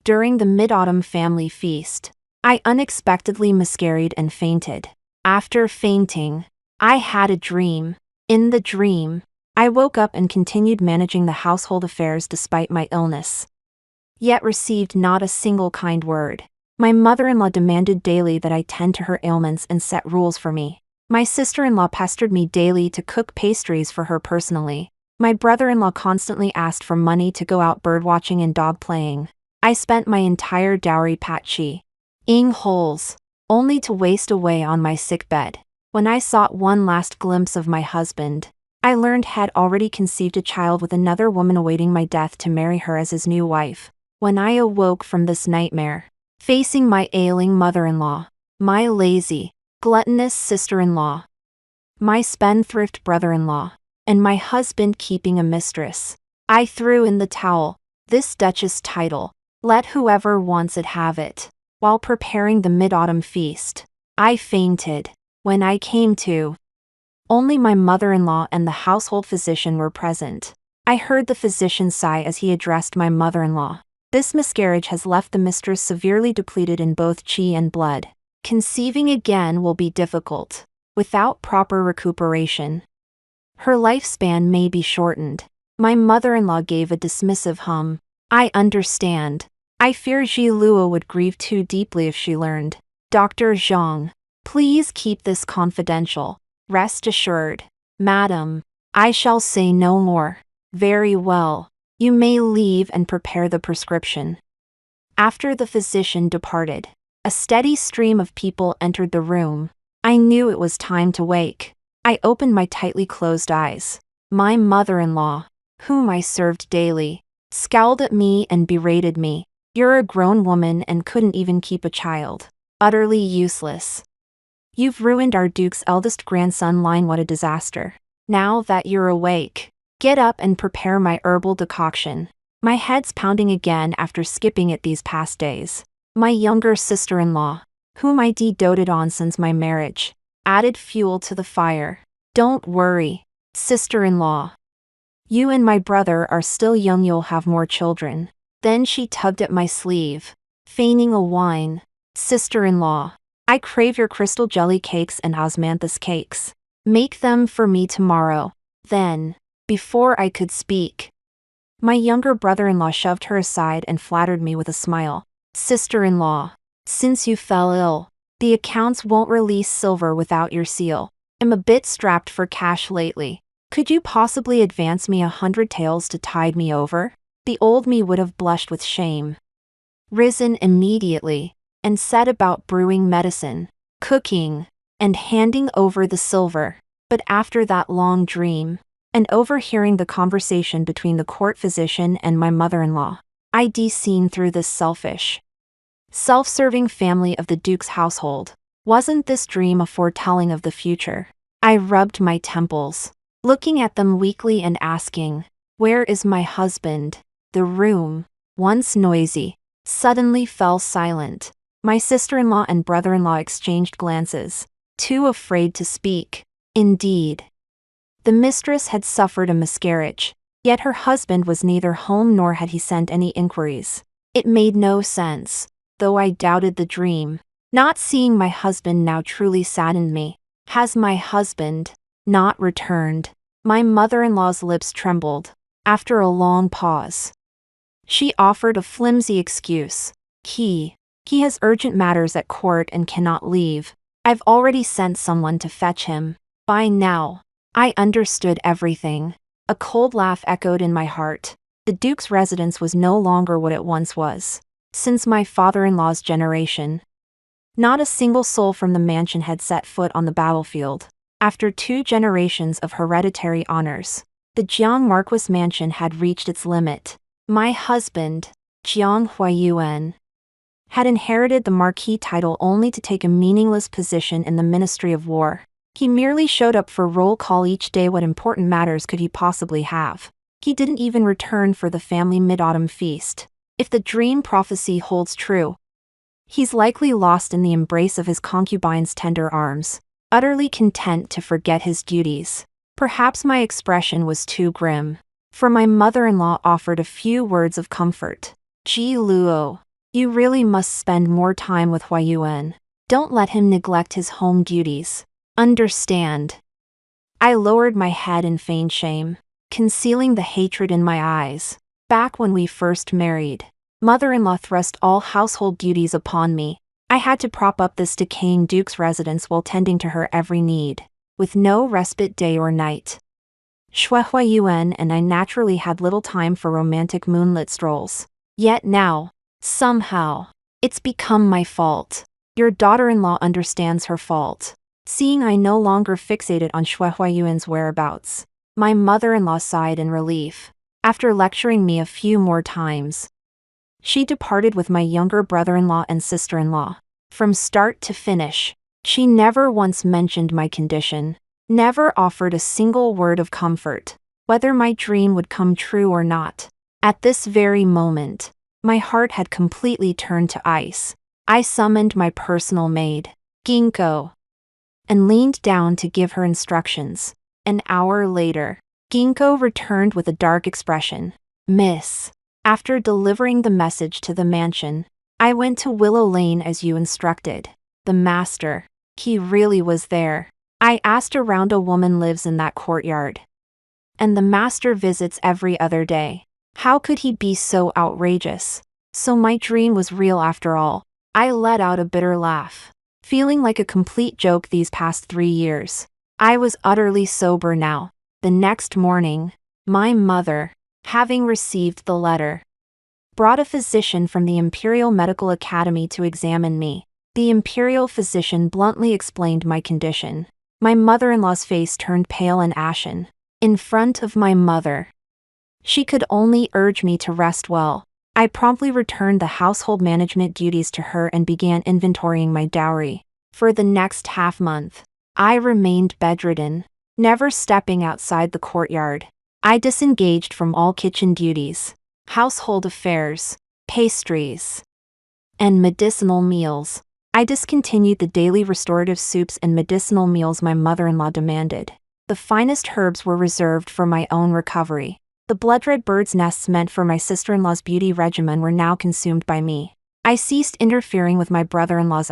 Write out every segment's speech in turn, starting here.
During the mid-autumn family feast, I unexpectedly miscarried and fainted. After fainting, I had a dream. In the dream, I woke up and continued managing the household affairs despite my illness, yet received not a single kind word. My mother-in-law demanded daily that I tend to her ailments and set rules for me. My sister-in-law pestered me daily to cook pastries for her personally. My brother-in-law constantly asked for money to go out birdwatching and dog playing. I spent my entire dowry patching holes, only to waste away on my sick bed. When I sought one last glimpse of my husband, I learned had already conceived a child with another woman awaiting my death to marry her as his new wife. When I awoke from this nightmare, facing my ailing mother-in-law, my lazy, gluttonous sister-in-law, my spendthrift brother-in-law, and my husband keeping a mistress, I threw in the towel. This duchess title, let whoever wants it have it. While preparing the mid-autumn feast, I fainted. When I came to, only my mother-in-law and the household physician were present. I heard the physician sigh as he addressed my mother-in-law. This miscarriage has left the mistress severely depleted in both chi and blood. Conceiving again will be difficult, without proper recuperation. Her lifespan may be shortened. My mother-in-law gave a dismissive hum. I understand. I fear Ji Luo would grieve too deeply if she learned. Dr. Zhang, please keep this confidential. Rest assured, madam, I shall say no more. Very well. You may leave and prepare the prescription. After the physician departed, a steady stream of people entered the room. I knew it was time to wake. I opened my tightly closed eyes. My mother-in-law, whom I served daily, scowled at me and berated me. You're a grown woman and couldn't even keep a child. Utterly useless. You've ruined our Duke's eldest grandson line. What a disaster. Now that you're awake, get up and prepare my herbal decoction. My head's pounding again after skipping it these past days. My younger sister-in-law, whom I doted on since my marriage, added fuel to the fire. Don't worry, sister-in-law. You and my brother are still young, you'll have more children. Then she tugged at my sleeve, feigning a whine. Sister-in-law, I crave your crystal jelly cakes and osmanthus cakes. Make them for me tomorrow. Then, before I could speak, my younger brother-in-law shoved her aside and flattered me with a smile. Sister-in-law, since you fell ill, the accounts won't release silver without your seal. I'm a bit strapped for cash lately. Could you possibly advance me 100 taels to tide me over? The old me would have blushed with shame, risen immediately, and set about brewing medicine, cooking, and handing over the silver. But after that long dream, and overhearing the conversation between the court physician and my mother-in-law, I'd seen through this selfish, self-serving family of the Duke's household. Wasn't this dream a foretelling of the future? I rubbed my temples, looking at them weakly and asking, where is my husband? The room, once noisy, suddenly fell silent. My sister-in-law and brother-in-law exchanged glances, too afraid to speak. Indeed, the mistress had suffered a miscarriage, yet her husband was neither home nor had he sent any inquiries. It made no sense, though I doubted the dream. Not seeing my husband now truly saddened me. Has my husband not returned? My mother-in-law's lips trembled. After a long pause, she offered a flimsy excuse. He has urgent matters at court and cannot leave. I've already sent someone to fetch him. By now, I understood everything. A cold laugh echoed in my heart. The Duke's residence was no longer what it once was. Since my father-in-law's generation, not a single soul from the mansion had set foot on the battlefield. After 2 generations of hereditary honors, the Jiang Marquis mansion had reached its limit. My husband, Jiang Huayuan, had inherited the Marquis title only to take a meaningless position in the Ministry of War. He merely showed up for roll call each day. What important matters could he possibly have? He didn't even return for the family mid-autumn feast. If the dream prophecy holds true, he's likely lost in the embrace of his concubine's tender arms, utterly content to forget his duties. Perhaps my expression was too grim, for my mother-in-law offered a few words of comfort. Ji Luo, You really must spend more time with Huayuan. Don't let him neglect his home duties. Understand. I lowered my head in feigned shame, concealing the hatred in my eyes. Back when we first married, mother-in-law thrust all household duties upon me. I had to prop up this decaying duke's residence while tending to her every need, with no respite day or night. Shui Huayuan and I naturally had little time for romantic moonlit strolls. Yet now, somehow, it's become my fault. Your daughter-in-law understands her fault. Seeing I no longer fixated on Shui Huayuan's whereabouts, my mother-in-law sighed in relief. After lecturing me a few more times, she departed with my younger brother-in-law and sister-in-law. From start to finish, she never once mentioned my condition, never offered a single word of comfort, whether my dream would come true or not. At this very moment, my heart had completely turned to ice. I summoned my personal maid, Ginkgo, and leaned down to give her instructions. An hour later, Ginkgo returned with a dark expression. Miss, after delivering the message to the mansion, I went to Willow Lane as you instructed. The master, he really was there. I asked around, a woman lives in that courtyard, and the master visits every other day. How could he be so outrageous? So my dream was real after all. I let out a bitter laugh, feeling like a complete joke these past 3 years. I was utterly sober now. The next morning, my mother, having received the letter, brought a physician from the Imperial Medical Academy to examine me. The imperial physician bluntly explained my condition. My mother-in-law's face turned pale and ashen. In front of my mother, she could only urge me to rest well. I promptly returned the household management duties to her and began inventorying my dowry. For the next half-month, I remained bedridden, never stepping outside the courtyard. I disengaged from all kitchen duties, household affairs, pastries, and medicinal meals. I discontinued the daily restorative soups and medicinal meals my mother-in-law demanded. The finest herbs were reserved for my own recovery. The blood-red birds' nests meant for my sister-in-law's beauty regimen were now consumed by me. I ceased interfering with my brother-in-law's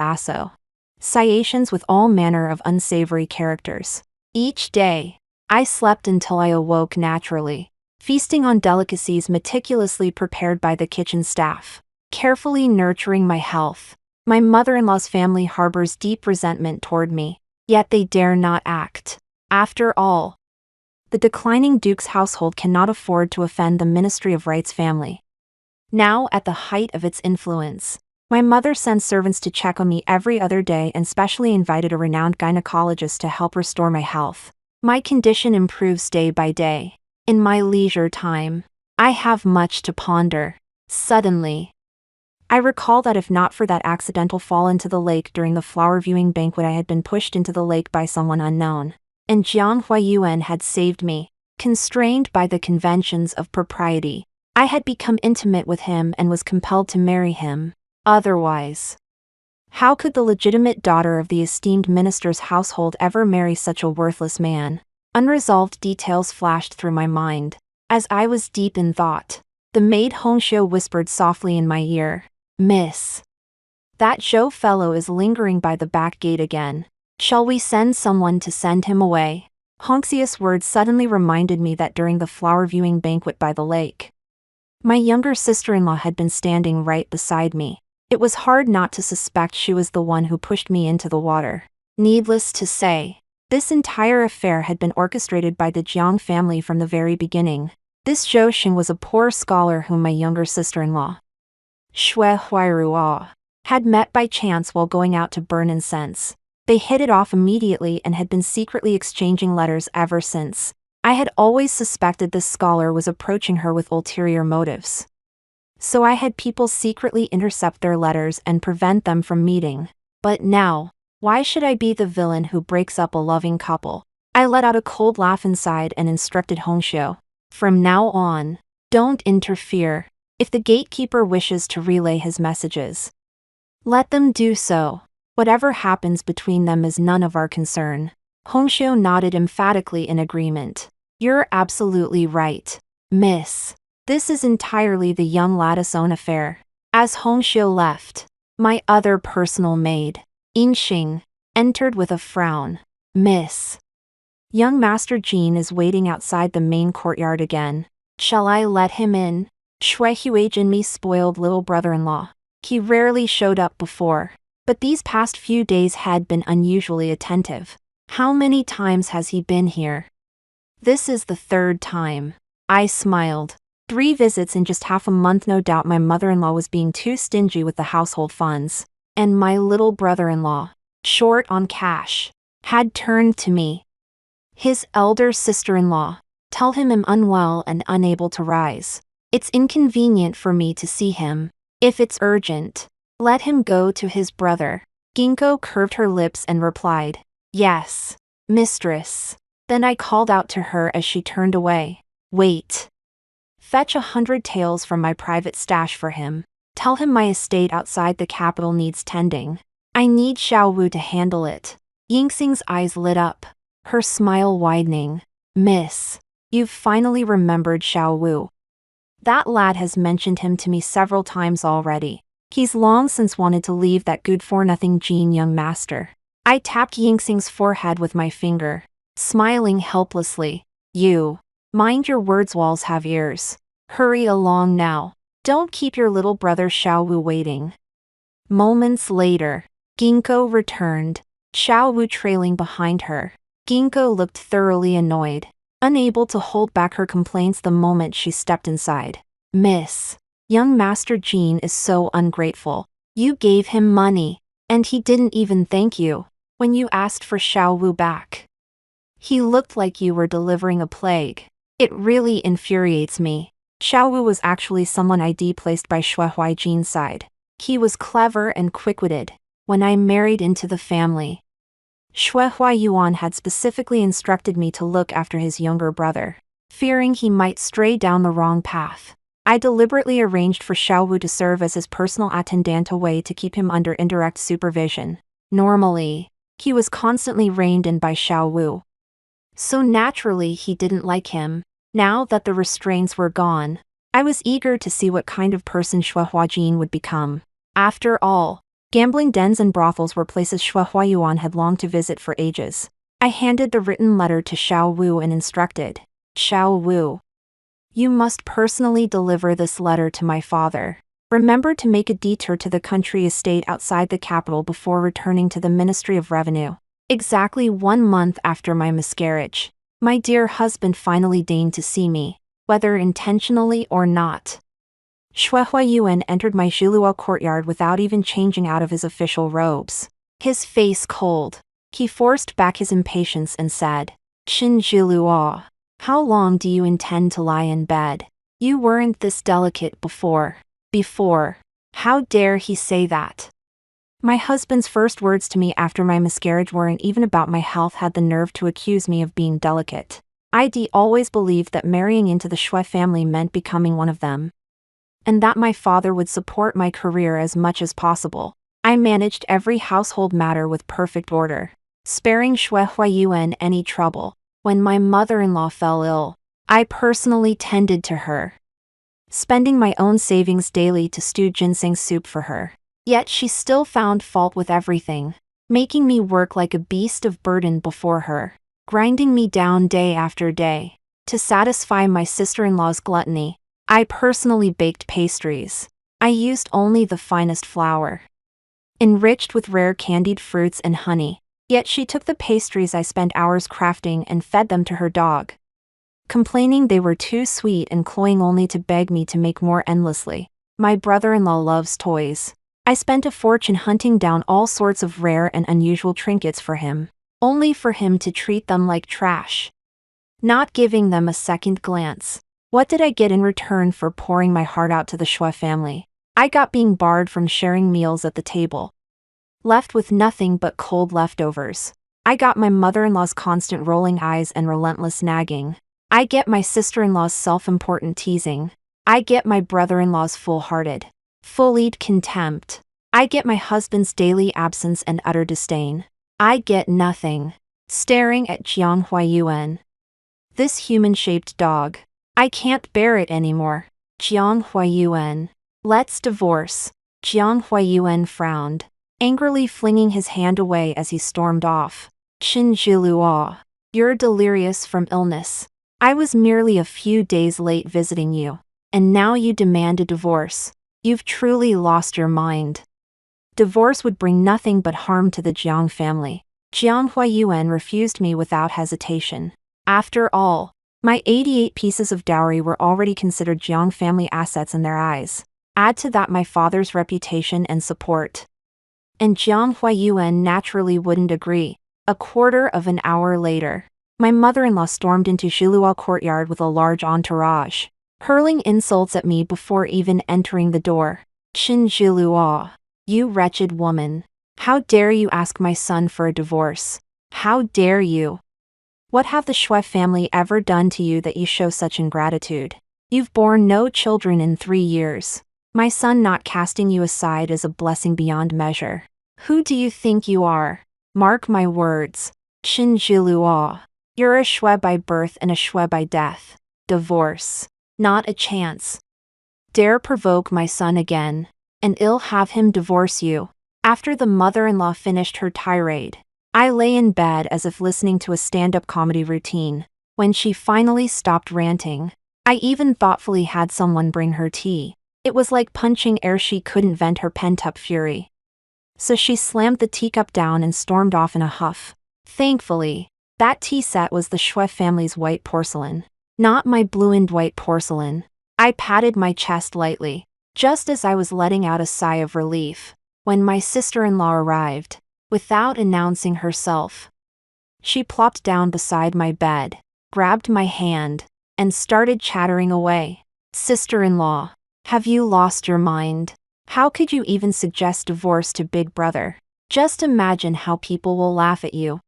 associations with all manner of unsavory characters. Each day, I slept until I awoke naturally, feasting on delicacies meticulously prepared by the kitchen staff, carefully nurturing my health. My mother-in-law's family harbors deep resentment toward me, yet they dare not act. After all, the declining Duke's household cannot afford to offend the Ministry of Right's family. Now at the height of its influence, my mother sends servants to check on me every other day and specially invited a renowned gynecologist to help restore my health. My condition improves day by day. In my leisure time, I have much to ponder. Suddenly, I recall that if not for that accidental fall into the lake during the flower viewing banquet, I had been pushed into the lake by someone unknown, and Jiang Huayuan had saved me. Constrained by the conventions of propriety, I had become intimate with him and was compelled to marry him. Otherwise, how could the legitimate daughter of the esteemed minister's household ever marry such a worthless man? Unresolved details flashed through my mind. As I was deep in thought, the maid Hongxiu whispered softly in my ear, Miss, that Zhou fellow is lingering by the back gate again. Shall we send someone to send him away? Hongxiu's words suddenly reminded me that during the flower viewing banquet by the lake, my younger sister-in-law had been standing right beside me. It was hard not to suspect she was the one who pushed me into the water. Needless to say, this entire affair had been orchestrated by the Jiang family from the very beginning. This Zhou Xing was a poor scholar whom my younger sister-in-law, Shui Huairua, had met by chance while going out to burn incense. They hit it off immediately and had been secretly exchanging letters ever since. I had always suspected this scholar was approaching her with ulterior motives, so I had people secretly intercept their letters and prevent them from meeting. But now, why should I be the villain who breaks up a loving couple? I let out a cold laugh inside and instructed Hongxiu, from now on, don't interfere. If the gatekeeper wishes to relay his messages, let them do so. Whatever happens between them is none of our concern. Hongxiu nodded emphatically in agreement. You're absolutely right, miss. This is entirely the young lad's own affair. As Hong Xiu left, my other personal maid, Yingxing, entered with a frown. Miss. Young Master Jean is waiting outside the main courtyard again. Shall I let him in? Shui Huijin, me spoiled little brother-in-law. He rarely showed up before, but these past few days had been unusually attentive. How many times has he been here? This is the third time. I smiled. 3 visits in just half a month. No doubt my mother-in-law was being too stingy with the household funds. And my little brother-in-law, short on cash, had turned to me. His elder sister-in-law, tell him I'm unwell and unable to rise. It's inconvenient for me to see him. If it's urgent, let him go to his brother. Ginkgo curved her lips and replied, yes, mistress. Then I called out to her as she turned away. Wait. Fetch 100 taels from my private stash for him. Tell him my estate outside the capital needs tending. I need Xiao Wu to handle it. Yingxing's eyes lit up, her smile widening. Miss, you've finally remembered Xiao Wu. That lad has mentioned him to me several times already. He's long since wanted to leave that good-for-nothing Jean young master. I tapped Yingxing's forehead with my finger, smiling helplessly. You. Mind your words, walls have ears. Hurry along now. Don't keep your little brother Xiao Wu waiting. Moments later, Ginkgo returned, Xiao Wu trailing behind her. Ginkgo looked thoroughly annoyed, unable to hold back her complaints the moment she stepped inside. Miss, young Master Jean is so ungrateful. You gave him money, and he didn't even thank you when you asked for Xiao Wu back. He looked like you were delivering a plague. It really infuriates me. Xiao Wu was actually someone I placed by Shui Huijin's side. He was clever and quick-witted. When I married into the family, Shui Huiyuan had specifically instructed me to look after his younger brother, fearing he might stray down the wrong path. I deliberately arranged for Xiao Wu to serve as his personal attendant, a way to keep him under indirect supervision. Normally, he was constantly reined in by Xiao Wu, so naturally he didn't like him. Now that the restraints were gone, I was eager to see what kind of person Shui Huijin would become. After all, gambling dens and brothels were places Shui Huiyuan had longed to visit for ages. I handed the written letter to Xiao Wu and instructed, Xiao Wu, you must personally deliver this letter to my father. Remember to make a detour to the country estate outside the capital before returning to the Ministry of Revenue. Exactly 1 month after my miscarriage, my dear husband finally deigned to see me, whether intentionally or not. Shui Huiyuan entered my Zhiluo courtyard without even changing out of his official robes. His face cold, he forced back his impatience and said, Qin Zhiluo, how long do you intend to lie in bed? You weren't this delicate before. How dare he say that? My husband's first words to me after my miscarriage weren't even about my health. Had the nerve to accuse me of being delicate. I'd always believed that marrying into the Shui family meant becoming one of them, and that my father would support my career as much as possible. I managed every household matter with perfect order, sparing Shui Huiyuan any trouble. When my mother-in-law fell ill, I personally tended to her, spending my own savings daily to stew ginseng soup for her. Yet she still found fault with everything, making me work like a beast of burden before her, grinding me down day after day. To satisfy my sister-in-law's gluttony, I personally baked pastries. I used only the finest flour, enriched with rare candied fruits and honey. Yet she took the pastries I spent hours crafting and fed them to her dog, complaining they were too sweet and cloying only to beg me to make more endlessly. My brother-in-law loves toys. I spent a fortune hunting down all sorts of rare and unusual trinkets for him, only for him to treat them like trash, not giving them a second glance. What did I get in return for pouring my heart out to the Shui family? I got being barred from sharing meals at the table, left with nothing but cold leftovers. I got my mother-in-law's constant rolling eyes and relentless nagging. I get my sister-in-law's self-important teasing. I get my brother-in-law's fully contempt. I get my husband's daily absence and utter disdain. I get nothing. Staring at Jiang Huiyuan, this human-shaped dog. I can't bear it anymore. Jiang Huiyuan, Let's divorce. Jiang Huayuan frowned, angrily flinging his hand away as he stormed off. Qin Zhiluo, you're delirious from illness. I was merely a few days late visiting you, and now you demand a divorce. You've truly lost your mind. Divorce would bring nothing but harm to the Jiang family. Jiang Huayuan refused me without hesitation. After all, my 88 pieces of dowry were already considered Jiang family assets in their eyes. Add to that my father's reputation and support. And Jiang Huayuan naturally wouldn't agree. A quarter of an hour later, my mother-in-law stormed into Zhiluo courtyard with a large entourage, hurling insults at me before even entering the door. Qin Zhiluo, you wretched woman. How dare you ask my son for a divorce? How dare you? What have the Shui family ever done to you that you show such ingratitude? You've borne no children in 3 years. My son not casting you aside is a blessing beyond measure. Who do you think you are? Mark my words. Qin Zhiluo, you're a Shui by birth and a Shui by death. Divorce. Not a chance. Dare provoke my son again, and I'll have him divorce you. After the mother-in-law finished her tirade, I lay in bed as if listening to a stand-up comedy routine. When she finally stopped ranting, I even thoughtfully had someone bring her tea. It was like punching air. She couldn't vent her pent-up fury. So she slammed the teacup down and stormed off in a huff. Thankfully, that tea set was the Shui family's white porcelain, not my blue and white porcelain. I patted my chest lightly, just as I was letting out a sigh of relief, when my sister-in-law arrived, without announcing herself. She plopped down beside my bed, grabbed my hand, and started chattering away. Sister-in-law, have you lost your mind? How could you even suggest divorce to Big Brother? Just imagine how people will laugh at you.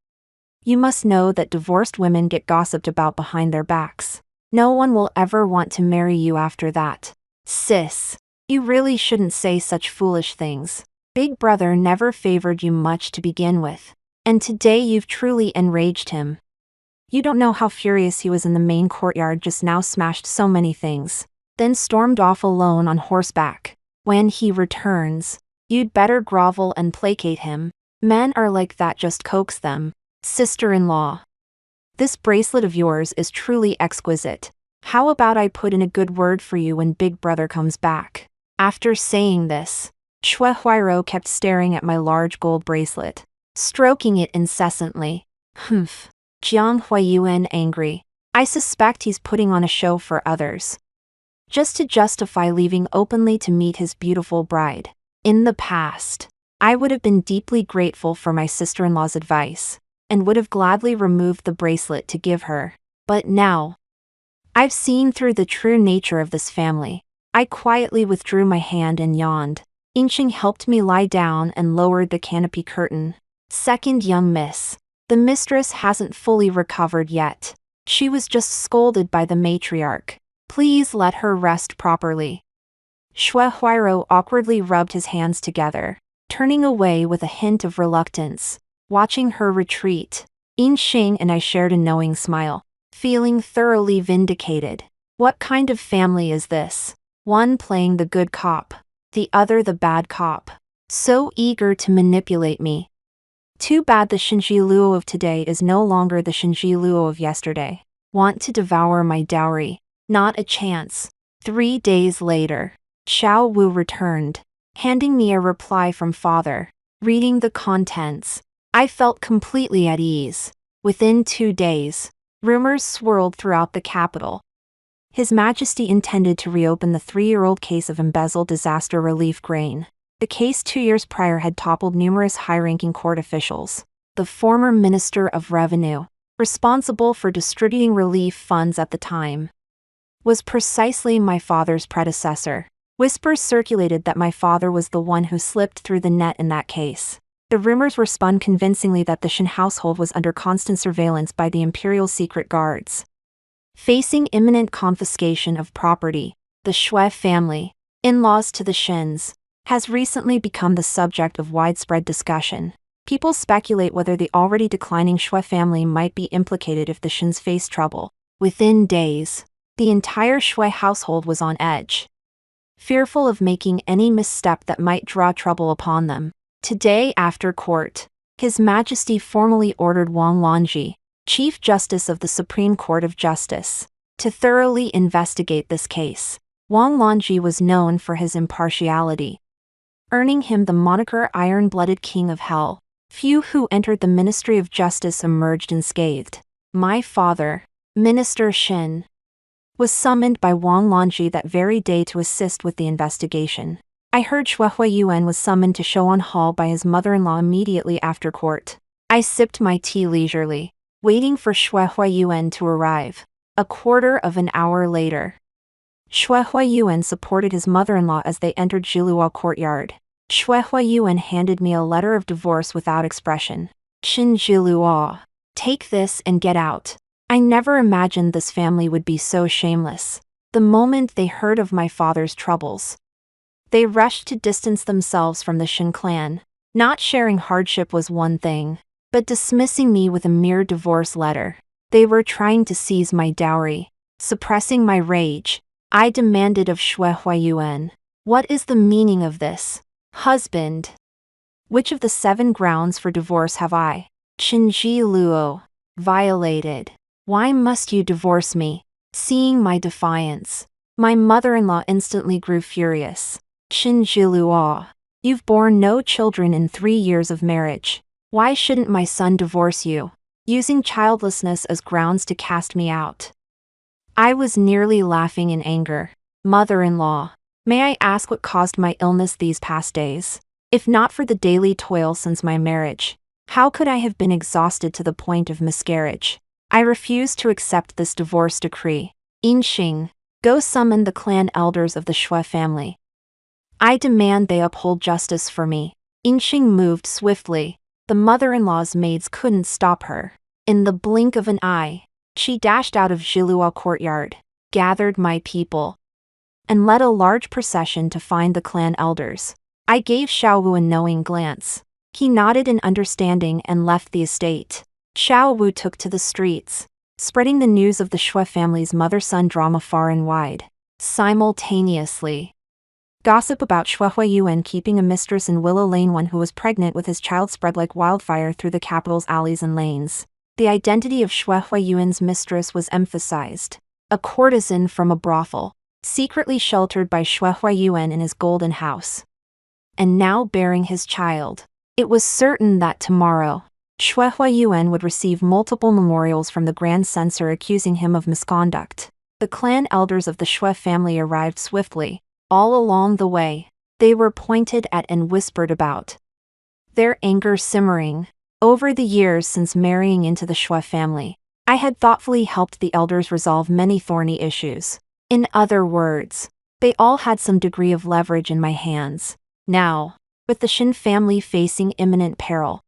You must know that divorced women get gossiped about behind their backs. No one will ever want to marry you after that. Sis, you really shouldn't say such foolish things. Big Brother never favored you much to begin with, and today you've truly enraged him. You don't know how furious he was in the main courtyard just now, smashed so many things, then stormed off alone on horseback. When he returns, you'd better grovel and placate him. Men are like that, just coax them. Sister-in-law, this bracelet of yours is truly exquisite. How about I put in a good word for you when Big Brother comes back? After saying this, Shui Huairo kept staring at my large gold bracelet, stroking it incessantly. Humph. Jiang Huayuan angry. I suspect he's putting on a show for others, just to justify leaving openly to meet his beautiful bride. In the past, I would have been deeply grateful for my sister-in-law's advice, and would have gladly removed the bracelet to give her. But now, I've seen through the true nature of this family. I quietly withdrew my hand and yawned. Inching helped me lie down and lowered the canopy curtain. Second young miss. The mistress hasn't fully recovered yet. She was just scolded by the matriarch. Please let her rest properly. Shui Huairo awkwardly rubbed his hands together, turning away with a hint of reluctance. Watching her retreat, Yin Xing and I shared a knowing smile, feeling thoroughly vindicated. What kind of family is this? One playing the good cop, the other the bad cop. So eager to manipulate me. Too bad the Shinji Luo of today is no longer the Shinji Luo of yesterday. Want to devour my dowry? Not a chance. 3 days later, Xiao Wu returned, handing me a reply from father. Reading the contents, I felt completely at ease. Within 2 days, rumors swirled throughout the capital. His Majesty intended to reopen the 3-year-old case of embezzled disaster relief grain. The case 2 years prior had toppled numerous high-ranking court officials. The former Minister of Revenue, responsible for distributing relief funds at the time, was precisely my father's predecessor. Whispers circulated that my father was the one who slipped through the net in that case. The rumors were spun convincingly that the Shin household was under constant surveillance by the Imperial Secret Guards. Facing imminent confiscation of property, the Shui family, in-laws to the Shins, has recently become the subject of widespread discussion. People speculate whether the already declining Shui family might be implicated if the Shins face trouble. Within days, the entire Shui household was on edge. fearful of making any misstep that might draw trouble upon them. Today after court, His Majesty formally ordered Wang Lanji, Chief Justice of the Supreme Court of Justice, to thoroughly investigate this case. Wang Lanji was known for his impartiality, earning him the moniker Iron-Blooded King of Hell. Few who entered the Ministry of Justice emerged unscathed. My father, Minister Shin, was summoned by Wang Lanji that very day to assist with the investigation. I heard Xue Huiyuan was summoned to Shouan Hall by his mother-in-law immediately after court. I sipped my tea leisurely, waiting for Xue Huiyuan to arrive. A quarter of an hour later, Xue Huiyuan supported his mother-in-law as they entered Jiluo courtyard. Xue Huiyuan handed me a letter of divorce without expression. Qin Jiluo, take this and get out. I never imagined this family would be so shameless. The moment they heard of my father's troubles, they rushed to distance themselves from the Shin clan. Not sharing hardship was one thing, but dismissing me with a mere divorce letter. They were trying to seize my dowry. Suppressing my rage, I demanded of Xue Huiyuan, what is the meaning of this? Husband, which of the 7 grounds for divorce have I, Qin Jiluo, violated? Why must you divorce me? Seeing my defiance, my mother-in-law instantly grew furious. Qin Jiluo, you've borne no children in 3 years of marriage. Why shouldn't my son divorce you? Using childlessness as grounds to cast me out. I was nearly laughing in anger. Mother-in-law, may I ask what caused my illness these past days? If not for the daily toil since my marriage, how could I have been exhausted to the point of miscarriage? I refuse to accept this divorce decree. Inxing, go summon the clan elders of the Xue family. I demand they uphold justice for me. Inxing moved swiftly. The mother-in-law's maids couldn't stop her. In the blink of an eye, she dashed out of Jiluo courtyard, gathered my people, and led a large procession to find the clan elders. I gave Xiaowu a knowing glance. He nodded in understanding and left the estate. Xiaowu took to the streets, spreading the news of the Xue family's mother-son drama far and wide. Simultaneously, gossip about Xue Huiyuan keeping a mistress in Willow Lane, one who was pregnant with his child, spread like wildfire through the capital's alleys and lanes. The identity of Xue Huiyuan's mistress was emphasized. A courtesan from a brothel, secretly sheltered by Xue Huiyuan in his golden house, and now bearing his child. It was certain that tomorrow, Xue Huiyuan would receive multiple memorials from the Grand Censor accusing him of misconduct. The clan elders of the Xue family arrived swiftly. All along the way, they were pointed at and whispered about, their anger simmering. Over the years since marrying into the Xue family, I had thoughtfully helped the elders resolve many thorny issues. In other words, they all had some degree of leverage in my hands. Now, with the Shin family facing imminent peril,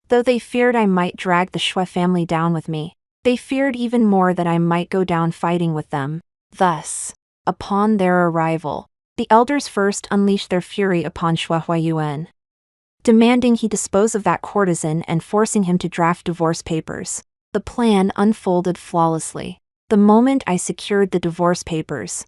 though they feared I might drag the Xue family down with me, they feared even more that I might go down fighting with them. Thus, upon their arrival, the elders first unleashed their fury upon Xue Huiyuan, demanding he dispose of that courtesan and forcing him to draft divorce papers. The plan unfolded flawlessly. The moment I secured the divorce papers,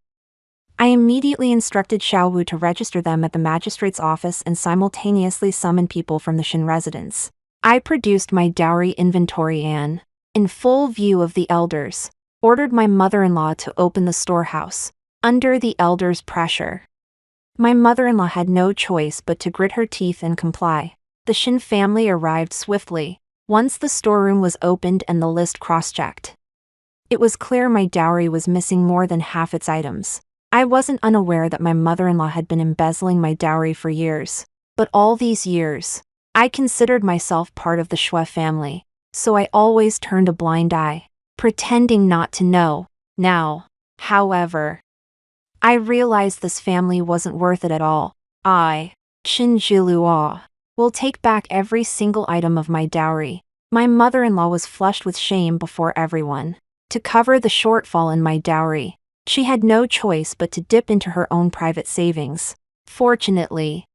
I immediately instructed Xiaowu to register them at the magistrate's office and simultaneously summon people from the Shin residence. I produced my dowry inventory and, in full view of the elders, ordered my mother-in-law to open the storehouse. Under the elders' pressure, my mother-in-law had no choice but to grit her teeth and comply. The Shin family arrived swiftly. Once the storeroom was opened and the list cross-checked, it was clear my dowry was missing more than half its items. I wasn't unaware that my mother-in-law had been embezzling my dowry for years, but all these years, I considered myself part of the Xue family, so I always turned a blind eye, pretending not to know. Now, however, I realized this family wasn't worth it at all. I, Qin Jiluo, will take back every single item of my dowry. My mother-in-law was flushed with shame before everyone. To cover the shortfall in my dowry, she had no choice but to dip into her own private savings. Fortunately,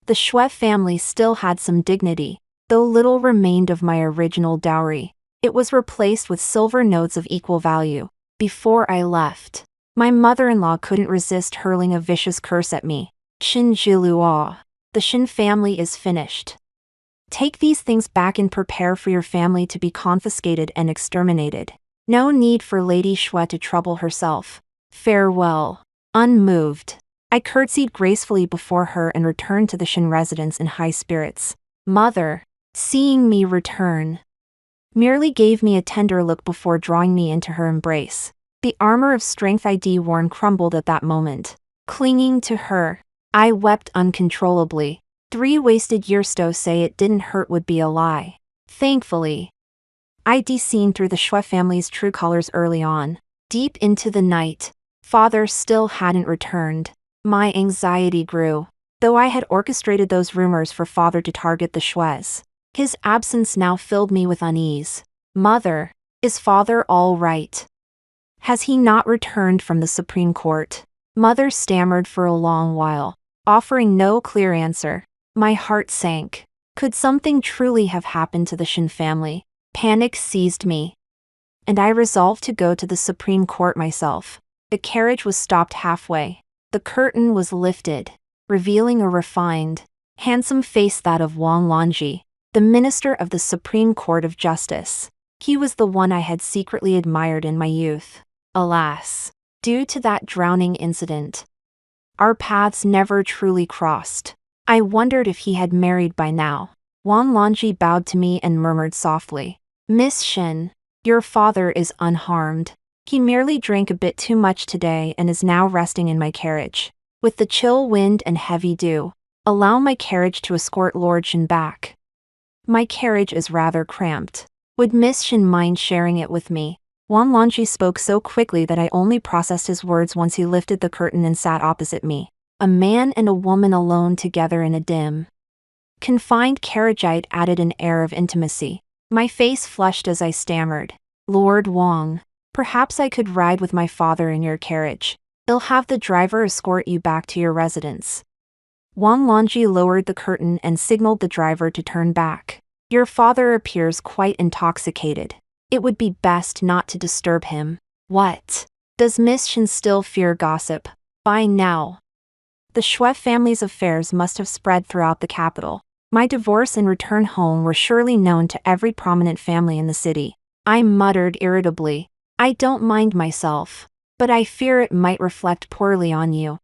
the Xue family still had some dignity, though little remained of my original dowry. It was replaced with silver notes of equal value. Before I left, My mother-in-law couldn't resist hurling a vicious curse at me. Shin Jilua. The Shin family is finished. Take these things back and prepare for your family to be confiscated and exterminated. No need for Lady Xue to trouble herself. Farewell. Unmoved, I curtsied gracefully before her and returned to the Shin residence in high spirits. Mother, seeing me return, merely gave me a tender look before drawing me into her embrace. The armor of strength I'd worn crumbled at that moment. Clinging to her, I wept uncontrollably. 3 wasted years to say it didn't hurt would be a lie. Thankfully, I'd seen through the Xue family's true colors early on. Deep into the night, Father still hadn't returned. My anxiety grew. Though I had orchestrated those rumors for Father to target the Xues, his absence now filled me with unease. Mother, is Father all right? Has he not returned from the Supreme Court? Mother stammered for a long while, offering no clear answer. My heart sank. Could something truly have happened to the Shin family? Panic seized me, and I resolved to go to the Supreme Court myself. The carriage was stopped halfway. The curtain was lifted, revealing a refined, handsome face, that of Wang Lanji, the minister of the Supreme Court of Justice. He was the one I had secretly admired in my youth. Alas, due to that drowning incident, our paths never truly crossed. I wondered if he had married by now. Wang Lanji bowed to me and murmured softly, Miss Shin, your father is unharmed. He merely drank a bit too much today and is now resting in my carriage. With the chill wind and heavy dew, allow my carriage to escort Lord Shin back. My carriage is rather cramped. Would Miss Shin mind sharing it with me? Wang Lanji spoke so quickly that I only processed his words once he lifted the curtain and sat opposite me. A man and a woman alone together in a dim, confined carriage added an air of intimacy. My face flushed as I stammered, Lord Wang, perhaps I could ride with my father in your carriage. I'll have the driver escort you back to your residence. Wang Lanji lowered the curtain and signaled the driver to turn back. Your father appears quite intoxicated. It would be best not to disturb him. What? Does Miss Shin still fear gossip? By now, the Xue family's affairs must have spread throughout the capital. My divorce and return home were surely known to every prominent family in the city. I muttered irritably, I don't mind myself, but I fear it might reflect poorly on you.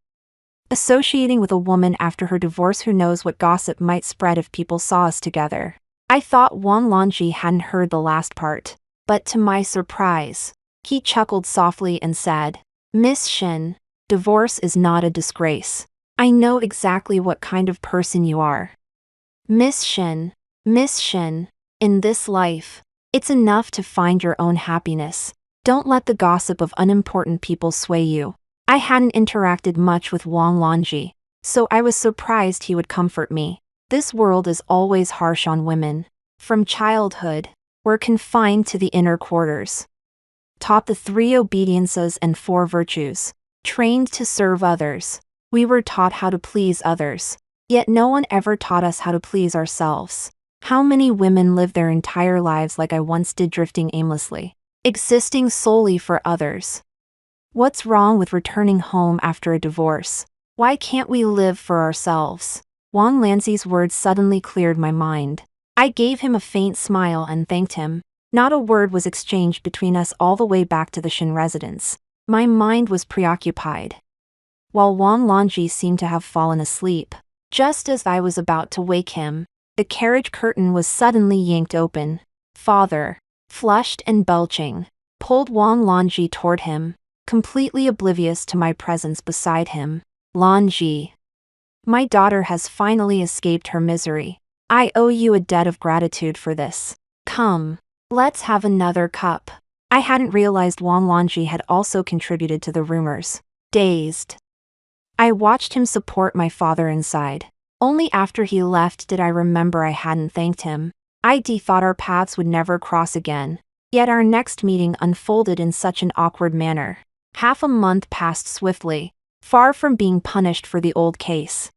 Associating with a woman after her divorce, who knows what gossip might spread if people saw us together. I thought Wang Lanji hadn't heard the last part, but to my surprise, he chuckled softly and said, Miss Shin, divorce is not a disgrace. I know exactly what kind of person you are. Miss Shin, in this life, it's enough to find your own happiness. Don't let the gossip of unimportant people sway you. I hadn't interacted much with Wang Lanji, so I was surprised he would comfort me. This world is always harsh on women. From childhood, we're confined to the inner quarters, taught the 3 obediences and 4 virtues, trained to serve others. We were taught how to please others, yet no one ever taught us how to please ourselves. How many women live their entire lives like I once did, drifting aimlessly, existing solely for others? What's wrong with returning home after a divorce? Why can't we live for ourselves? Wang Lanzi's words suddenly cleared my mind. I gave him a faint smile and thanked him. Not a word was exchanged between us all the way back to the Shin residence. My mind was preoccupied, while Wang Lanji seemed to have fallen asleep. Just as I was about to wake him, the carriage curtain was suddenly yanked open. Father, flushed and belching, pulled Wang Lanji toward him, completely oblivious to my presence beside him. Lanji, my daughter has finally escaped her misery. I owe you a debt of gratitude for this. Come, let's have another cup. I hadn't realized Wang Lanji had also contributed to the rumors. Dazed, I watched him support my father inside. Only after he left did I remember I hadn't thanked him. I thought our paths would never cross again. Yet our next meeting unfolded in such an awkward manner. Half a month passed swiftly, far from being punished for the old case.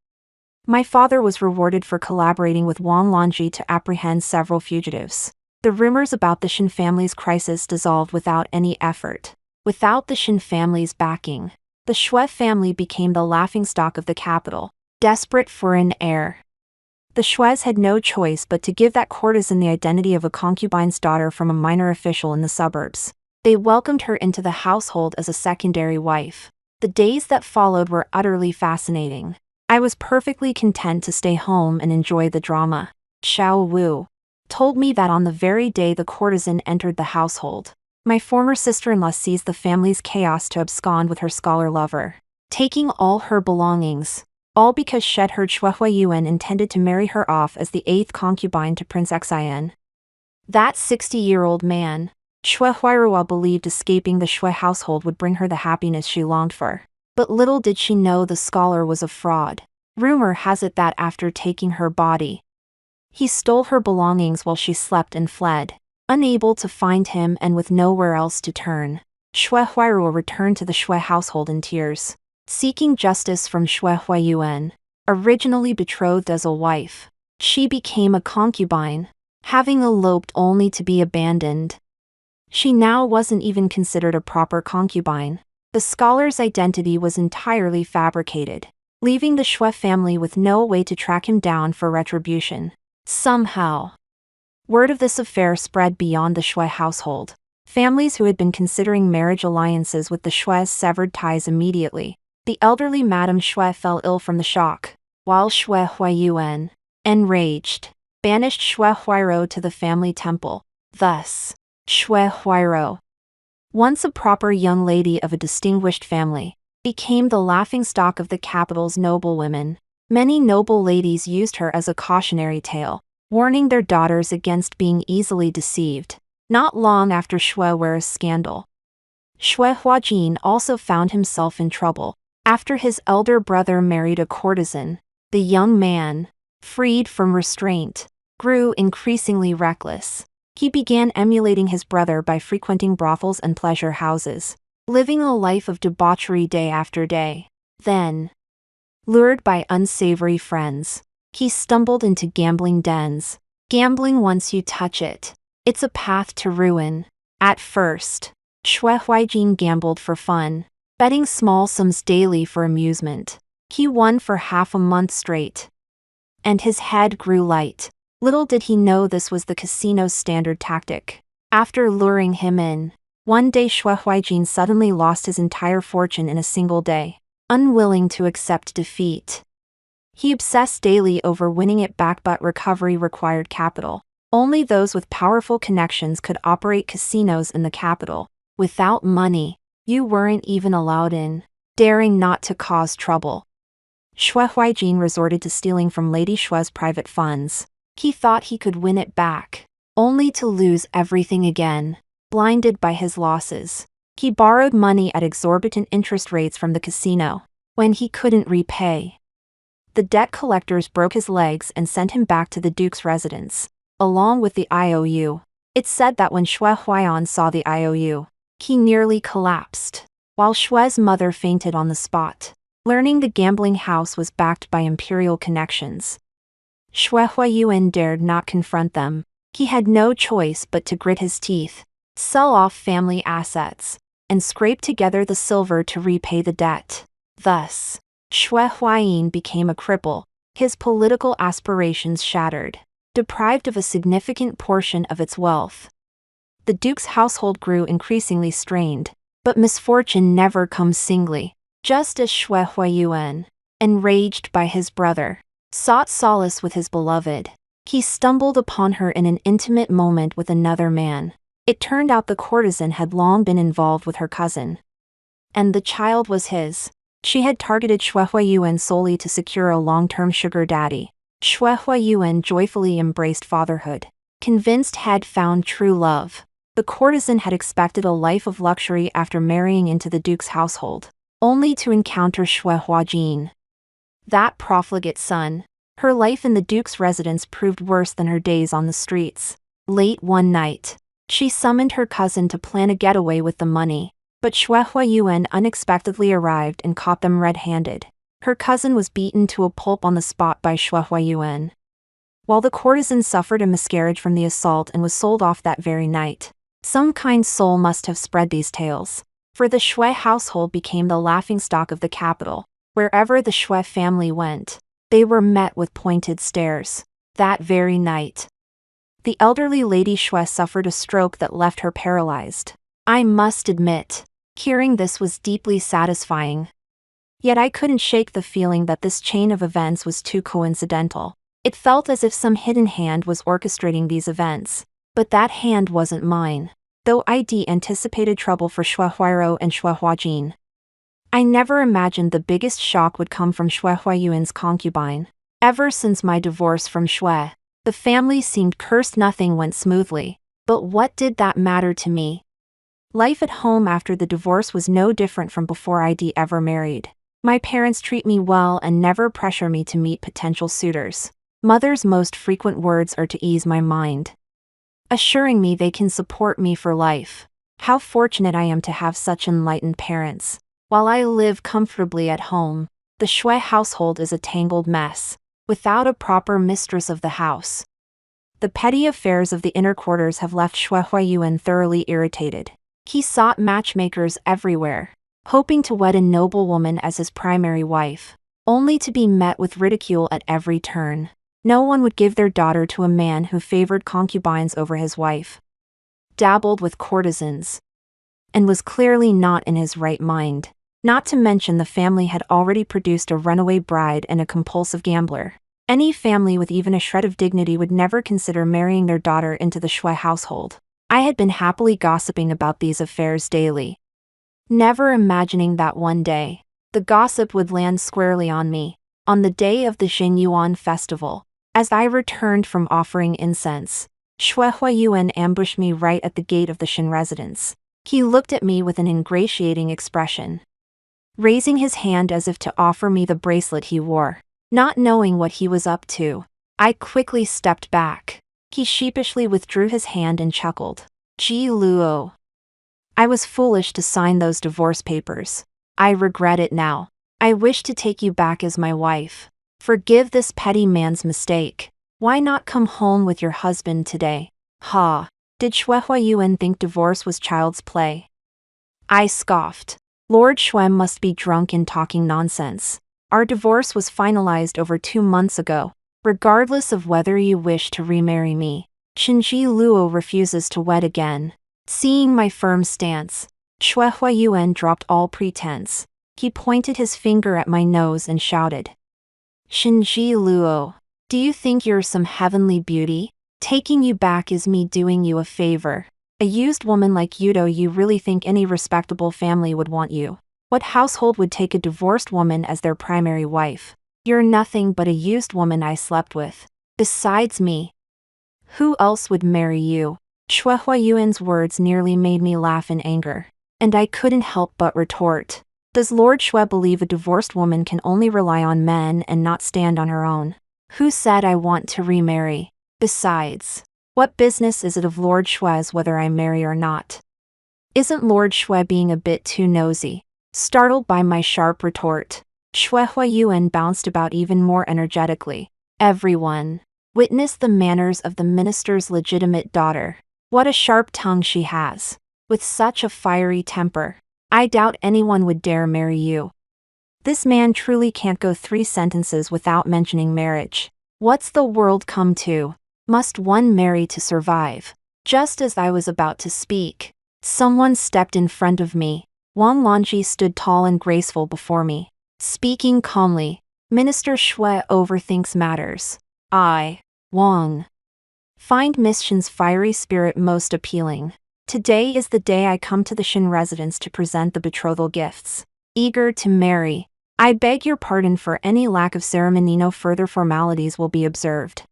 My father was rewarded for collaborating with Wang Lanji to apprehend several fugitives. The rumors about the Shin family's crisis dissolved without any effort. Without the Shin family's backing, the Shui family became the laughingstock of the capital, desperate for an heir. The Shuis had no choice but to give that courtesan the identity of a concubine's daughter from a minor official in the suburbs. They welcomed her into the household as a secondary wife. The days that followed were utterly fascinating. I was perfectly content to stay home and enjoy the drama. Xiao Wu told me that on the very day the courtesan entered the household, my former sister-in-law seized the family's chaos to abscond with her scholar lover, taking all her belongings, all because she'd heard Shui Huayuan intended to marry her off as the 8th concubine to Prince Xian. That 60-year-old man, Shui Huairua, believed escaping the Shui household would bring her the happiness she longed for. But little did she know the scholar was a fraud. Rumor has it that after taking her body, he stole her belongings while she slept and fled. Unable to find him and with nowhere else to turn, Shui Huairua returned to the Shui household in tears, seeking justice from Shui Huayuan. Originally betrothed as a wife, she became a concubine, having eloped only to be abandoned. She now wasn't even considered a proper concubine. The scholar's identity was entirely fabricated, leaving the Shui family with no way to track him down for retribution. Somehow, word of this affair spread beyond the Shui household. Families who had been considering marriage alliances with the Shuis severed ties immediately. The elderly Madame Shui fell ill from the shock, while Shui Huayuan, enraged, banished Shui Huairou to the family temple. Thus, Shui Huairou, once a proper young lady of a distinguished family, became the laughingstock of the capital's noblewomen. Many noble ladies used her as a cautionary tale, warning their daughters against being easily deceived. Not long after Shui Huairou's scandal, Shui Huajin also found himself in trouble. After his elder brother married a courtesan, the young man, freed from restraint, grew increasingly reckless. He began emulating his brother by frequenting brothels and pleasure houses, living a life of debauchery day after day. Then, lured by unsavory friends, he stumbled into gambling dens. Gambling, once you touch it, it's a path to ruin. At first, Shui Huajin gambled for fun, betting small sums daily for amusement. He won for half a month straight, and his head grew light. Little did he know this was the casino's standard tactic. After luring him in, one day Shui Huajin suddenly lost his entire fortune in a single day. Unwilling to accept defeat, he obsessed daily over winning it back, but recovery required capital. Only those with powerful connections could operate casinos in the capital. Without money, you weren't even allowed in. Daring not to cause trouble, Shui Huajin resorted to stealing from Lady Shui's private funds. He thought he could win it back, only to lose everything again. Blinded by his losses, he borrowed money at exorbitant interest rates from the casino. When he couldn't repay, the debt collectors broke his legs and sent him back to the Duke's residence, along with the IOU. It's said that when Shui Huaiyan saw the IOU, he nearly collapsed, while Shui's mother fainted on the spot. Learning the gambling house was backed by imperial connections, Shui Huayuan dared not confront them. He had no choice but to grit his teeth, sell off family assets, and scrape together the silver to repay the debt. Thus, Shui Huayin became a cripple, his political aspirations shattered, deprived of a significant portion of its wealth. The Duke's household grew increasingly strained, but misfortune never comes singly. Just as Shui Huayuan, enraged by his brother, sought solace with his beloved, he stumbled upon her in an intimate moment with another man. It turned out the courtesan had long been involved with her cousin, and the child was his. She had targeted Shui Huayuan solely to secure a long-term sugar daddy. Shui Huayuan joyfully embraced fatherhood, convinced had found true love. The courtesan had expected a life of luxury after marrying into the Duke's household, only to encounter Shui Huajin, that profligate son. Her life in the Duke's residence proved worse than her days on the streets. Late one night, she summoned her cousin to plan a getaway with the money, but Shui Huayuan unexpectedly arrived and caught them red-handed. Her cousin was beaten to a pulp on the spot by Shui Huayuan, while the courtesan suffered a miscarriage from the assault and was sold off that very night. Some kind soul must have spread these tales. For the Shui household became the laughingstock of the capital. Wherever the Shui family went, they were met with pointed stares. That very night, the elderly Lady Shui suffered a stroke that left her paralyzed. I must admit, hearing this was deeply satisfying. Yet I couldn't shake the feeling that this chain of events was too coincidental. It felt as if some hidden hand was orchestrating these events. But that hand wasn't mine. Though I'd anticipated trouble for Shui Huairou and Shui Huajin, I never imagined the biggest shock would come from Shui Huayuan's concubine. Ever since my divorce from Shui, the family seemed cursed. Nothing went smoothly. But what did that matter to me? Life at home after the divorce was no different from before I'd ever married. My parents treat me well and never pressure me to meet potential suitors. Mother's most frequent words are to ease my mind, assuring me they can support me for life. How fortunate I am to have such enlightened parents. While I live comfortably at home, the Shui household is a tangled mess, without a proper mistress of the house. The petty affairs of the inner quarters have left Shui Huayuan thoroughly irritated. He sought matchmakers everywhere, hoping to wed a noble woman as his primary wife, only to be met with ridicule at every turn. No one would give their daughter to a man who favored concubines over his wife, dabbled with courtesans, and was clearly not in his right mind. Not to mention the family had already produced a runaway bride and a compulsive gambler. Any family with even a shred of dignity would never consider marrying their daughter into the Shui household. I had been happily gossiping about these affairs daily, never imagining that one day, the gossip would land squarely on me. On the day of the Xingyuan festival, as I returned from offering incense, Shui Huayuan ambushed me right at the gate of the Shin residence. He looked at me with an ingratiating expression, raising his hand as if to offer me the bracelet he wore. Not knowing what he was up to, I quickly stepped back. He sheepishly withdrew his hand and chuckled. Ji Luo. I was foolish to sign those divorce papers. I regret it now. I wish to take you back as my wife. Forgive this petty man's mistake. Why not come home with your husband today? Ha! Did Shui Huayuan think divorce was child's play? I scoffed. Lord Shui must be drunk in talking nonsense. Our divorce was finalized over 2 months ago. Regardless of whether you wish to remarry me, Qinji Luo refuses to wed again. Seeing my firm stance, Shui Huayuan dropped all pretense. He pointed his finger at my nose and shouted, Qinji Luo, do you think you're some heavenly beauty? Taking you back is me doing you a favor. A used woman like you, do you really think any respectable family would want you? What household would take a divorced woman as their primary wife? You're nothing but a used woman I slept with. Besides me, who else would marry you? Shui Huayuan's words nearly made me laugh in anger, and I couldn't help but retort. Does Lord Shui believe a divorced woman can only rely on men and not stand on her own? Who said I want to remarry? Besides, what business is it of Lord Shui's whether I marry or not? Isn't Lord Shui being a bit too nosy? Startled by my sharp retort, Shui Huayuan bounced about even more energetically. Everyone, witness the manners of the minister's legitimate daughter. What a sharp tongue she has. With such a fiery temper, I doubt anyone would dare marry you. This man truly can't go 3 sentences without mentioning marriage. What's the world come to? Must one marry to survive? Just as I was about to speak, someone stepped in front of me. Wang Lanji stood tall and graceful before me, speaking calmly. Minister Shui overthinks matters. I, Wang, find Miss Shin's fiery spirit most appealing. Today is the day I come to the Shin residence to present the betrothal gifts. Eager to marry. I beg your pardon for any lack of ceremony. No further formalities will be observed.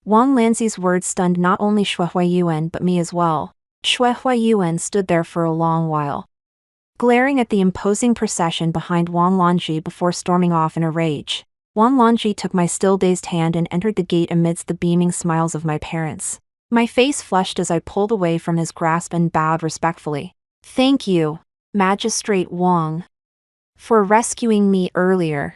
Wang Lanzi's words stunned not only Shui Huayuan but me as well. Shui Huayuan stood there for a long while, glaring at the imposing procession behind Wang Lanji before storming off in a rage. Wang Lanji took my still-dazed hand and entered the gate amidst the beaming smiles of my parents. My face flushed as I pulled away from his grasp and bowed respectfully. Thank you, Magistrate Wang, for rescuing me earlier.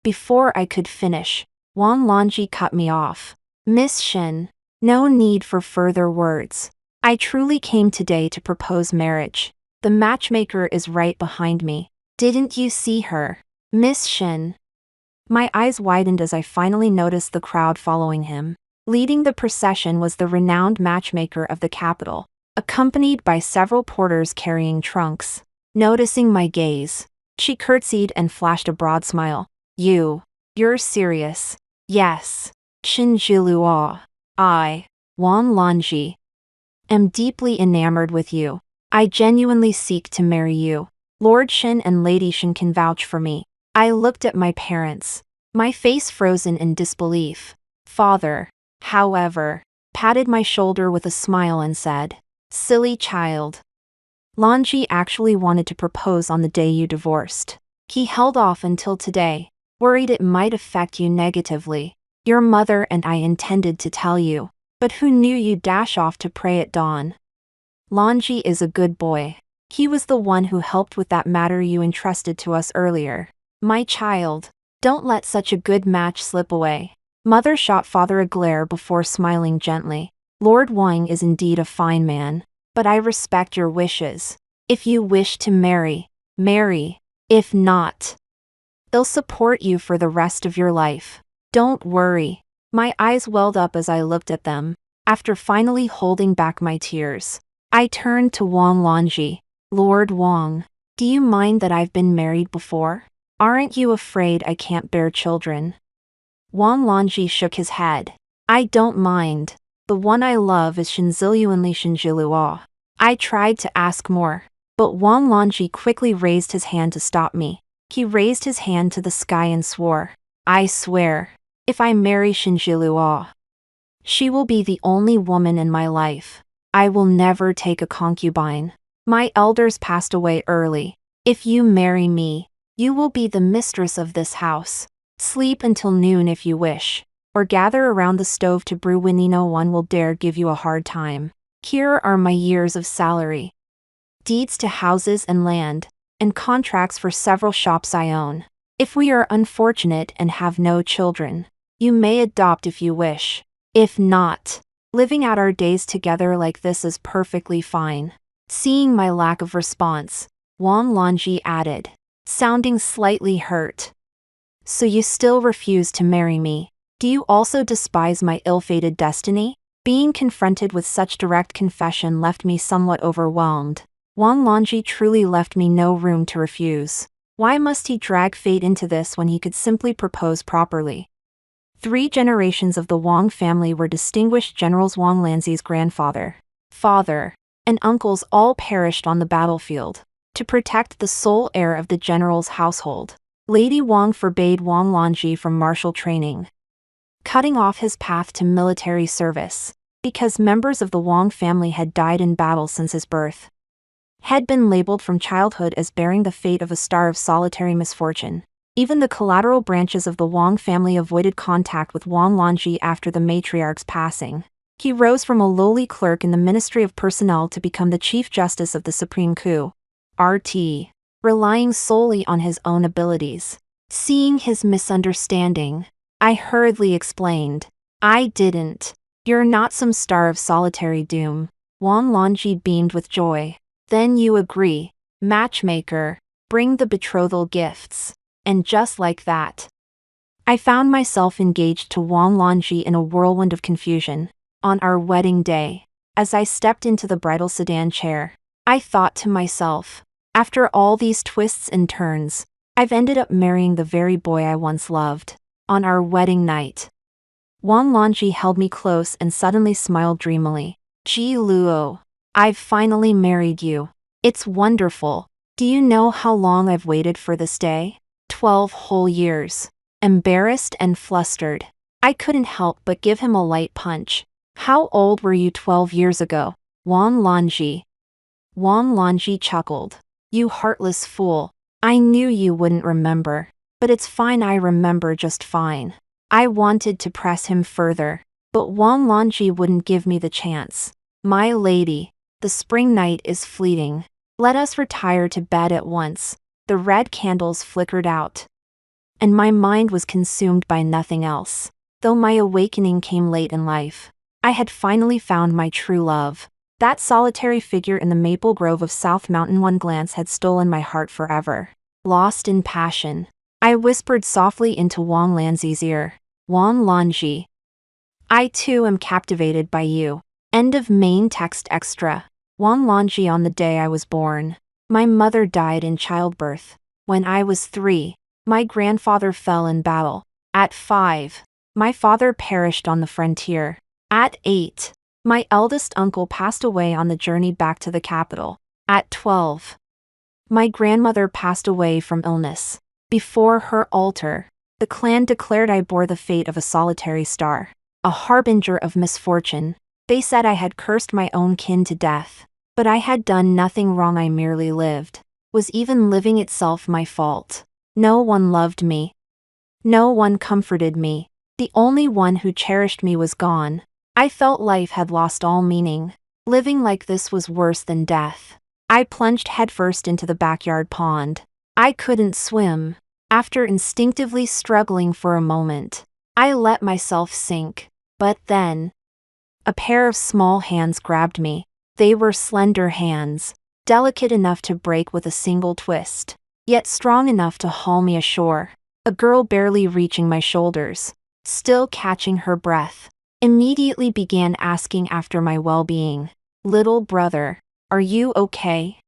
Before I could finish, Wang Lanji cut me off. Miss Shin, no need for further words. I truly came today to propose marriage. The matchmaker is right behind me. Didn't you see her, Miss Shin? My eyes widened as I finally noticed the crowd following him. Leading the procession was the renowned matchmaker of the capital, accompanied by several porters carrying trunks. Noticing my gaze, she curtsied and flashed a broad smile. You're serious? Yes. Shin Jiluo. I, Wan Lanji, am deeply enamored with you. I genuinely seek to marry you. Lord Shin and Lady Shin can vouch for me. I looked at my parents, my face frozen in disbelief. Father, however, patted my shoulder with a smile and said, "Silly child. Lanji actually wanted to propose on the day you divorced. He held off until today, worried it might affect you negatively. Your mother and I intended to tell you, but who knew you'd dash off to pray at dawn. Lanji is a good boy. He was the one who helped with that matter you entrusted to us earlier. My child, don't let such a good match slip away." Mother shot father a glare before smiling gently. Lord Wang is indeed a fine man, but I respect your wishes. If you wish to marry, marry. If not, they'll support you for the rest of your life. Don't worry. My eyes welled up as I looked at them. After finally holding back my tears, I turned to Wang Lanji. Lord Wang, do you mind that I've been married before? Aren't you afraid I can't bear children? Wang Lanji shook his head. I don't mind. The one I love is Shinziluanli Shinjiluo. I tried to ask more, but Wang Lanji quickly raised his hand to stop me. He raised his hand to the sky and swore, I swear, if I marry Shinjiluo, she will be the only woman in my life. I will never take a concubine. My elders passed away early. If you marry me, you will be the mistress of this house. Sleep until noon if you wish, or gather around the stove to brew when no one will dare give you a hard time. Here are my years of salary, deeds to houses and land, and contracts for several shops I own. If we are unfortunate and have no children, you may adopt if you wish. If not, living out our days together like this is perfectly fine. Seeing my lack of response, Wang Lanji added, sounding slightly hurt. So you still refuse to marry me? Do you also despise my ill-fated destiny? Being confronted with such direct confession left me somewhat overwhelmed. Wang Lanji truly left me no room to refuse. Why must he drag fate into this when he could simply propose properly? 3 generations of the Wang family were distinguished generals. Wang Lanzi's grandfather, father, and uncles all perished on the battlefield. To protect the sole heir of the general's household, Lady Wang forbade Wang Lanji from martial training, cutting off his path to military service, because members of the Wang family had died in battle since his birth. Had been labeled from childhood as bearing the fate of a star of solitary misfortune. Even the collateral branches of the Wang family avoided contact with Wang Lanji after the matriarch's passing. He rose from a lowly clerk in the Ministry of Personnel to become the Chief Justice of the Supreme Court, RT, relying solely on his own abilities. Seeing his misunderstanding, I hurriedly explained, I didn't. You're not some star of solitary doom. Wang Lanji beamed with joy. Then you agree, matchmaker, bring the betrothal gifts. And just like that, I found myself engaged to Wang Lanji in a whirlwind of confusion. On our wedding day, as I stepped into the bridal sedan chair, I thought to myself, after all these twists and turns, I've ended up marrying the very boy I once loved. On our wedding night, Wang Lanji held me close and suddenly smiled dreamily. Ji Luo, I've finally married you. It's wonderful. Do you know how long I've waited for this day? 12 whole years. Embarrassed and flustered, I couldn't help but give him a light punch. How old were you 12 years ago, Wang Lanji? Wang Lanji chuckled. You heartless fool. I knew you wouldn't remember, but it's fine, I remember just fine. I wanted to press him further, but Wang Lanji wouldn't give me the chance. My lady, the spring night is fleeting. Let us retire to bed at once. The red candles flickered out, and my mind was consumed by nothing else. Though my awakening came late in life, I had finally found my true love. That solitary figure in the maple grove of South Mountain, one glance had stolen my heart forever. Lost in passion, I whispered softly into Wang Lanzi's ear. Wang Lanji, I too am captivated by you. End of main text extra. Wang Lanji. On the day I was born, my mother died in childbirth. When I was 3, my grandfather fell in battle. At 5, my father perished on the frontier. At 8, my eldest uncle passed away on the journey back to the capital. At 12, my grandmother passed away from illness. Before her altar, the clan declared I bore the fate of a solitary star, a harbinger of misfortune. They said I had cursed my own kin to death. But I had done nothing wrong, I merely lived. Was even living itself my fault? No one loved me. No one comforted me. The only one who cherished me was gone. I felt life had lost all meaning. Living like this was worse than death. I plunged headfirst into the backyard pond. I couldn't swim. After instinctively struggling for a moment, I let myself sink. But then, a pair of small hands grabbed me. They were slender hands, delicate enough to break with a single twist, yet strong enough to haul me ashore. A girl barely reaching my shoulders, still catching her breath, immediately began asking after my well-being. Little brother, are you okay?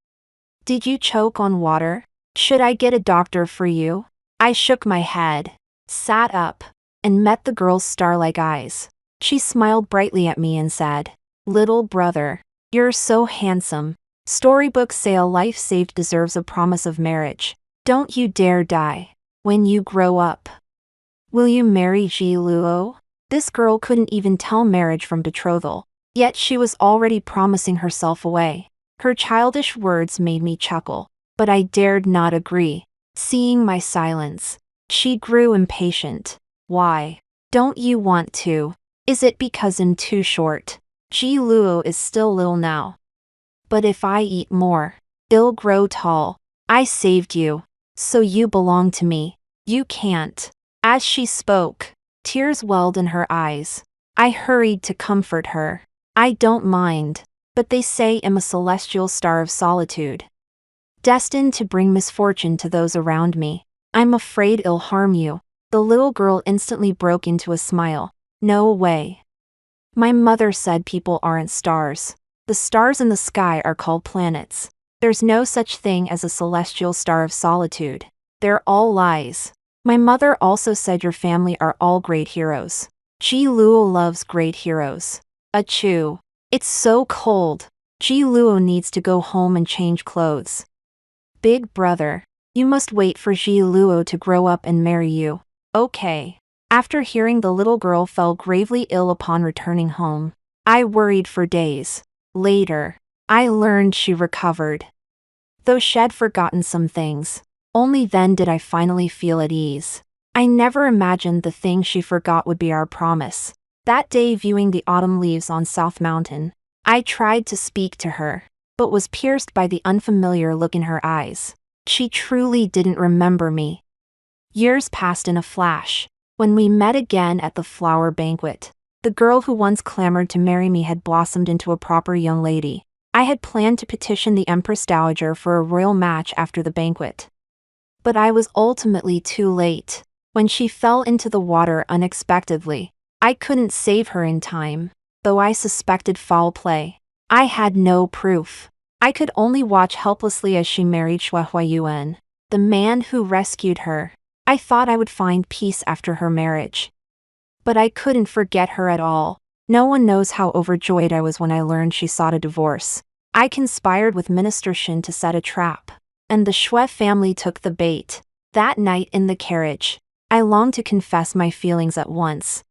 Did you choke on water? Should I get a doctor for you? I shook my head, sat up, and met the girl's star-like eyes. She smiled brightly at me and said, Little brother, you're so handsome. Storybooks say a life saved deserves a promise of marriage. Don't you dare die. When you grow up, will you marry Ji Luo? This girl couldn't even tell marriage from betrothal, yet she was already promising herself away. Her childish words made me chuckle, but I dared not agree. Seeing my silence, she grew impatient. Why? Don't you want to? Is it because I'm too short? Ji Luo is still little now. But if I eat more, I'll grow tall. I saved you, so you belong to me. You can't. As she spoke, tears welled in her eyes. I hurried to comfort her. I don't mind, but they say I'm a celestial star of solitude, destined to bring misfortune to those around me. I'm afraid it'll harm you. The little girl instantly broke into a smile. No way. My mother said people aren't stars. The stars in the sky are called planets. There's no such thing as a celestial star of solitude. They're all lies. My mother also said your family are all great heroes. Ji Luo loves great heroes. Achoo. It's so cold. Ji Luo needs to go home and change clothes. Big brother, you must wait for Ji Luo to grow up and marry you. Okay. After hearing the little girl fell gravely ill upon returning home, I worried for days. Later, I learned she recovered, though she'd forgotten some things. Only then did I finally feel at ease. I never imagined the thing she forgot would be our promise. That day, viewing the autumn leaves on South Mountain, I tried to speak to her, but was pierced by the unfamiliar look in her eyes. She truly didn't remember me. Years passed in a flash. When we met again at the flower banquet, the girl who once clamored to marry me had blossomed into a proper young lady. I had planned to petition the Empress Dowager for a royal match after the banquet. But I was ultimately too late. When she fell into the water unexpectedly, I couldn't save her in time, though I suspected foul play. I had no proof. I could only watch helplessly as she married Xue Huayuan, the man who rescued her. I thought I would find peace after her marriage. But I couldn't forget her at all. No one knows how overjoyed I was when I learned she sought a divorce. I conspired with Minister Shin to set a trap, and the Xue family took the bait. That night in the carriage, I longed to confess my feelings at once,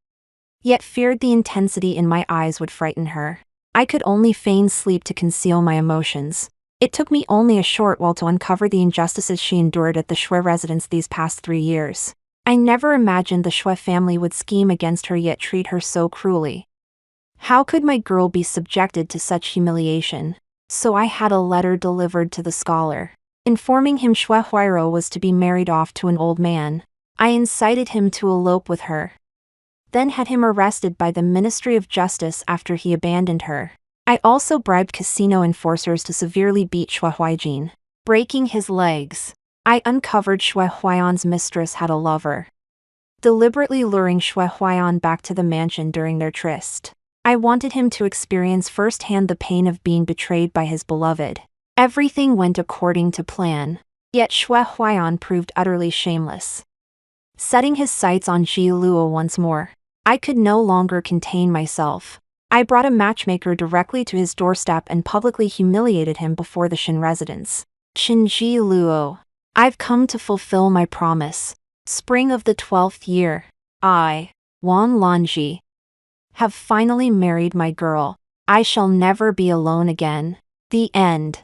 yet feared the intensity in my eyes would frighten her. I could only feign sleep to conceal my emotions. It took me only a short while to uncover the injustices she endured at the Xue residence these past 3 years. I never imagined the Xue family would scheme against her yet treat her so cruelly. How could my girl be subjected to such humiliation? So I had a letter delivered to the scholar, informing him Xue Huairo was to be married off to an old man. I incited him to elope with her, then had him arrested by the Ministry of Justice after he abandoned her. I also bribed casino enforcers to severely beat Xue Huaijin, breaking his legs. I uncovered Xue Huayan's mistress had a lover, deliberately luring Xue Huayan back to the mansion during their tryst. I wanted him to experience firsthand the pain of being betrayed by his beloved. Everything went according to plan. Yet Xue Huayan proved utterly shameless, setting his sights on Ji Luo once more. I could no longer contain myself. I brought a matchmaker directly to his doorstep and publicly humiliated him before the Shin residents. Qin Ji Luo, I've come to fulfill my promise. Spring of the 12th year. I, Wan Lanji, have finally married my girl. I shall never be alone again. The end.